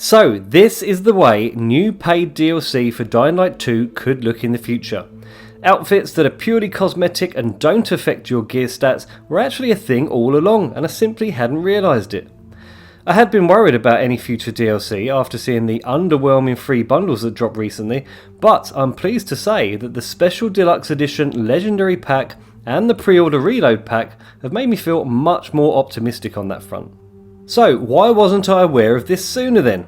So this is the way new paid DLC for Dying Light 2 could look in the future. Outfits that are purely cosmetic and don't affect your gear stats were actually a thing all along, and I simply hadn't realised it. I had been worried about any future DLC after seeing the underwhelming free bundles that dropped recently, but I'm pleased to say that the special Deluxe Edition Legendary pack and the pre-order reload pack have made me feel much more optimistic on that front. So why wasn't I aware of this sooner then?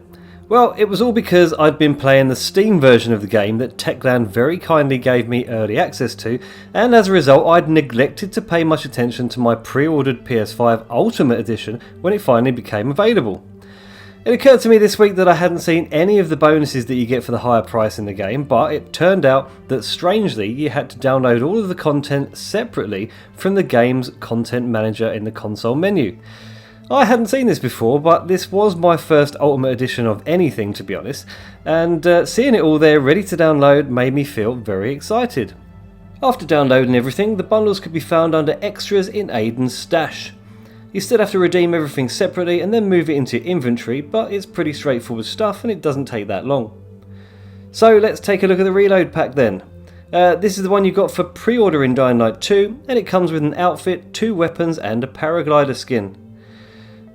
Well, it was all because I'd been playing the Steam version of the game that Techland very kindly gave me early access to, and as a result I'd neglected to pay much attention to my pre-ordered PS5 Ultimate Edition when it finally became available. It occurred to me this week that I hadn't seen any of the bonuses that you get for the higher price in the game, but it turned out that strangely you had to download all of the content separately from the game's content manager in the console menu. I hadn't seen this before, but this was my first Ultimate Edition of anything, to be honest, and seeing it all there ready to download made me feel very excited. After downloading everything, the bundles could be found under Extras in Aiden's stash. You still have to redeem everything separately and then move it into inventory, but it's pretty straightforward stuff and it doesn't take that long. So let's take a look at the reload pack then. This is the one you got for pre-order in Dying Light 2, and it comes with an outfit, 2 weapons and a paraglider skin.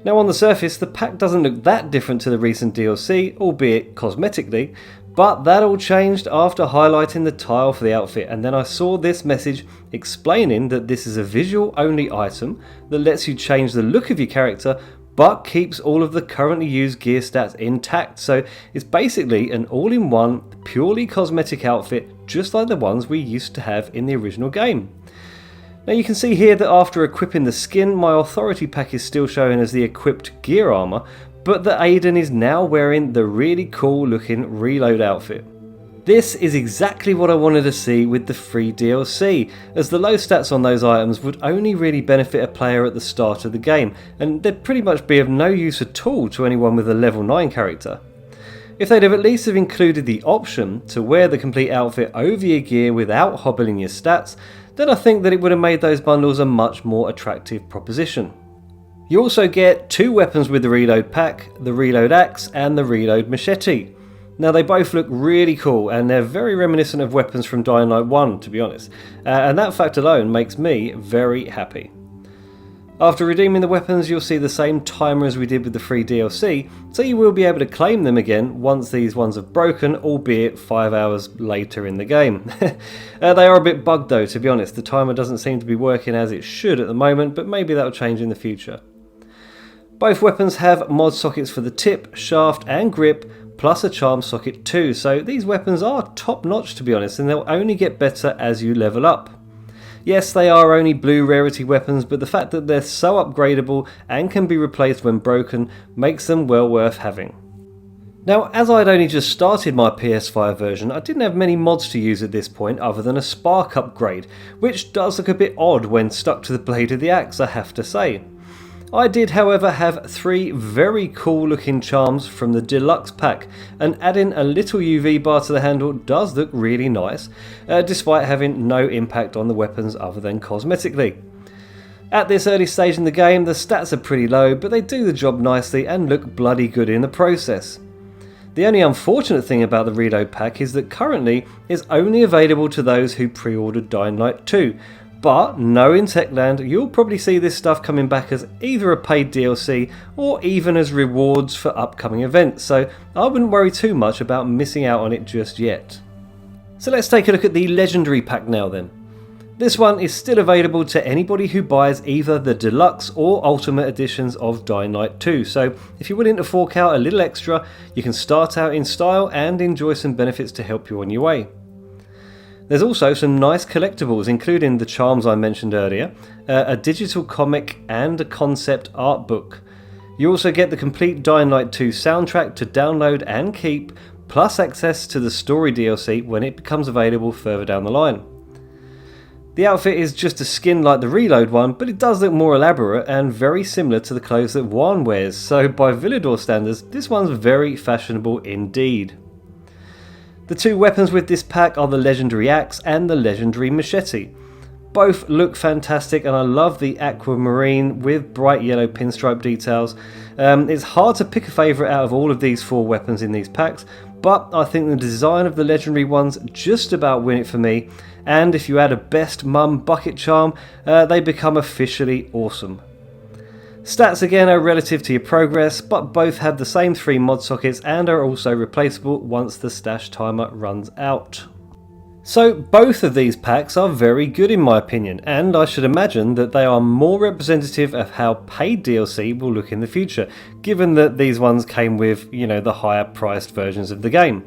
Now on the surface, the pack doesn't look that different to the recent DLC, albeit cosmetically, but that all changed after highlighting the tile for the outfit, and then I saw this message explaining that this is a visual only item that lets you change the look of your character but keeps all of the currently used gear stats intact, so it's basically an all-in-one purely cosmetic outfit just like the ones we used to have in the original game. Now you can see here that after equipping the skin, my authority pack is still showing as the equipped gear armour, but that Aiden is now wearing the really cool looking reload outfit. This is exactly what I wanted to see with the free DLC, as the low stats on those items would only really benefit a player at the start of the game, and they'd pretty much be of no use at all to anyone with a level 9 character. If they'd have at least have included the option to wear the complete outfit over your gear without hobbling your stats, then I think that it would have made those bundles a much more attractive proposition. You also get 2 weapons with the reload pack, the reload axe and the reload machete. Now they both look really cool and they're very reminiscent of weapons from Dying Light 1, to be honest, and that fact alone makes me very happy. After redeeming the weapons, you'll see the same timer as we did with the free DLC, so you will be able to claim them again once these ones have broken, albeit 5 hours later in the game. They are a bit bugged though, to be honest. The timer doesn't seem to be working as it should at the moment, but maybe that'll change in the future. Both weapons have mod sockets for the tip, shaft and grip, plus a charm socket too, so these weapons are top notch, to be honest, and they'll only get better as you level up. Yes, they are only blue rarity weapons, but the fact that they're so upgradable and can be replaced when broken makes them well worth having. Now, as I'd only just started my PS5 version, I didn't have many mods to use at this point other than a spark upgrade, which does look a bit odd when stuck to the blade of the axe, I have to say. I did, however, have 3 very cool looking charms from the deluxe pack, and adding a little UV bar to the handle does look really nice, despite having no impact on the weapons other than cosmetically. At this early stage in the game, the stats are pretty low, but they do the job nicely and look bloody good in the process. The only unfortunate thing about the reload pack is that currently it's only available to those who pre-ordered Dying Light 2, but knowing Techland, you'll probably see this stuff coming back as either a paid DLC or even as rewards for upcoming events, so I wouldn't worry too much about missing out on it just yet. So let's take a look at the Legendary pack now then. This one is still available to anybody who buys either the Deluxe or Ultimate editions of Dying Light 2, so if you're willing to fork out a little extra, you can start out in style and enjoy some benefits to help you on your way. There's also some nice collectibles, including the charms I mentioned earlier, a digital comic and a concept art book. You also get the complete Dying Light 2 soundtrack to download and keep, plus access to the story DLC when it becomes available further down the line. The outfit is just a skin like the reload one, but it does look more elaborate and very similar to the clothes that Juan wears, so by Villador standards, this one's very fashionable indeed. The 2 weapons with this pack are the Legendary Axe and the Legendary Machete. Both look fantastic, and I love the aquamarine with bright yellow pinstripe details. It's hard to pick a favourite out of all of these 4 weapons in these packs, but I think the design of the legendary ones just about win it for me, and if you add a best mum bucket charm, they become officially awesome. Stats again are relative to your progress, but both have the same 3 mod sockets and are also replaceable once the stash timer runs out. So both of these packs are very good in my opinion, and I should imagine that they are more representative of how paid DLC will look in the future, given that these ones came with, the higher priced versions of the game.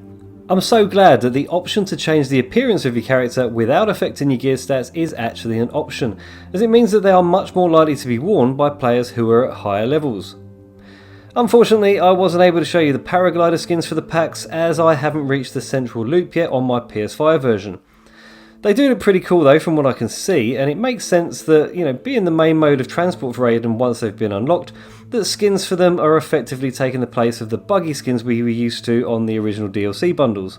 I'm so glad that the option to change the appearance of your character without affecting your gear stats is actually an option, as it means that they are much more likely to be worn by players who are at higher levels. Unfortunately, I wasn't able to show you the paraglider skins for the packs, as I haven't reached the central loop yet on my PS5 version. They do look pretty cool though from what I can see, and it makes sense that, being the main mode of transport for Raiden once they've been unlocked, that skins for them are effectively taking the place of the buggy skins we were used to on the original DLC bundles.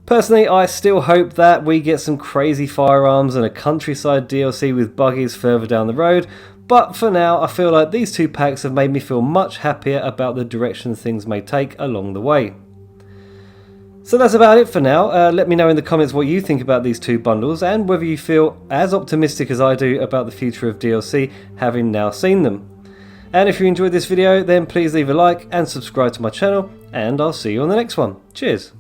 Personally, I still hope that we get some crazy firearms and a countryside DLC with buggies further down the road, but for now I feel like these 2 packs have made me feel much happier about the direction things may take along the way. So that's about it for now. Let me know in the comments what you think about these 2 bundles and whether you feel as optimistic as I do about the future of DLC having now seen them. And if you enjoyed this video, then please leave a like and subscribe to my channel, and I'll see you on the next one. Cheers!